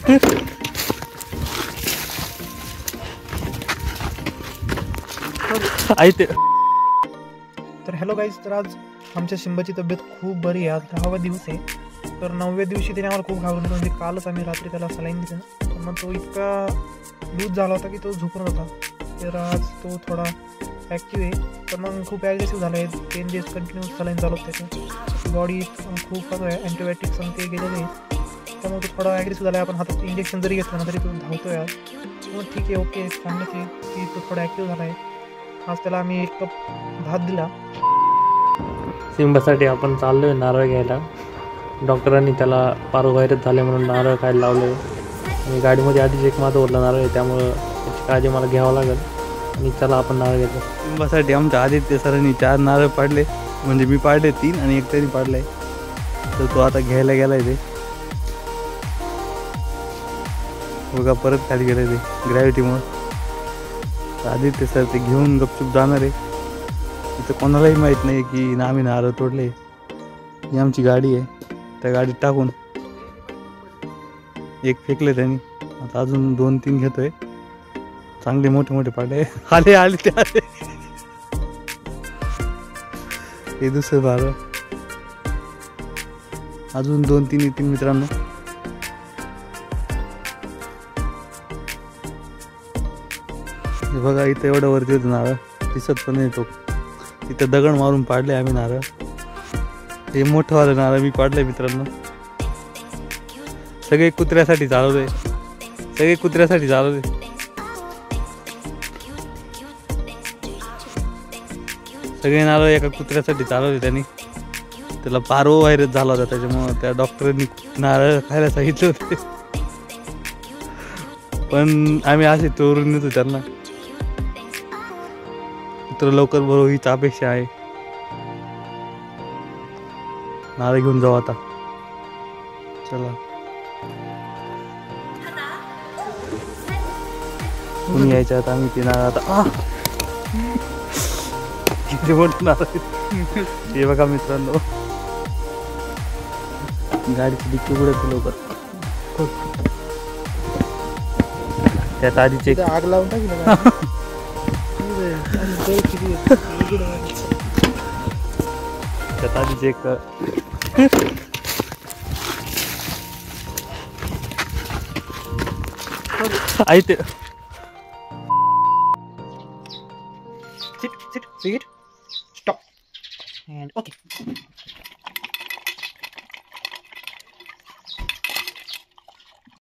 तर hello guys, तर आज आमच्या शिंबाची तब्येत खूप बरी आहे. आज 10वा दिवस आहे. तर 9व्या दिवशी त्याने आम्हाला खूप घाबरलं. म्हणजे कालच आम्ही रात्री त्याला सलाईन दिलं, तर मग तो इतका लूज झाला होता की तो झोपून होता. तर आज तो थोडा ॲक्टिव्ह आहे, पण मग खूप ॲग्रेसिव्ह झाला आहे. 10 days कंटिन्यू सलाईन चालू होतं. त्याचं बॉडी खूप अँटीबायोटिक्स आणि ते गेलेले आहे, त्यामुळे तो थोडा ॲग्रेसिव्ह झाला आहे. आपण हातात इंजेक्शन जरी घेतलं ना तरी तो धावतो आहे. आज मग ठीक आहे, ओके, चांगलंच आहे की तो थोडा ॲक्टिव्ह झाला आहे. आज त्याला आम्ही 1 कप भात दिला. सिंबासाठी आपण चाललोय नारळ घ्यायला. डॉक्टरांनी त्याला पारोव्हायरस झाले म्हणून नारळ खायला लावले. आणि गाडीमध्ये आधीच एक माझं ओरला नारळ आहे, त्यामुळं त्याची काळजी मला घ्यावं लागेल. आणि चला आपण नारळ घेतो. सिंबासाठी आमच्या आदित्य सरांनी 4 नारळ पाडले, म्हणजे मी पाडले 3 आणि एक तरी पाडलाय. तर तो आता घ्यायला गेलाय. ते बघा परत खाली गेले ते ग्रॅव्हिटीमुळे. आदित्य सर ते घेऊन गपचूप जाणार आहे. इथं कोणालाही माहीत नाही की आम्ही नारळ तोडले. ही आमची गाडी आहे, त्या गाडीत टाकून एक फेकले त्यांनी. आता अजून 2-3 घेतोय. चांगले मोठे मोठे पाडे आले आले ते आले. हे दुसरं नारळ अजून 2-3 येतील मित्रांनो. हे बघा इथं एवढं वरती होतं नारळ, दिसत पण नाही. तो इथं दगड मारून पाडले आम्ही नारळ. हे मोठं वालं नारळ मी पाडलंय मित्रांनो. सगळे कुत्र्यासाठी चालवले, सगळे कुत्र्यासाठी चालवले. सगळे नारळ एका कुत्र्यासाठी चालवले त्यांनी. त्याला पारोव्हायरस झाला होता, त्याच्यामुळं त्या डॉक्टरांनी नारळ खायला सांगितले होते. पण आम्ही असे चोरून नेतो त्यांना. कुत्र लवकर बरोबर हीच अपेक्षा आहे. नारळ घेऊन जाऊ आता, चला. कोणी यायच्या आता आम्ही ते नारळ आता किती मोठं नारळ हे बघा मित्रांनो. गाडीची डिक्की उघडत लवकर. त्यात आधीच एक आग लावून टाकली. त्यात आधीच एक आई ते Sit, stop, and okay.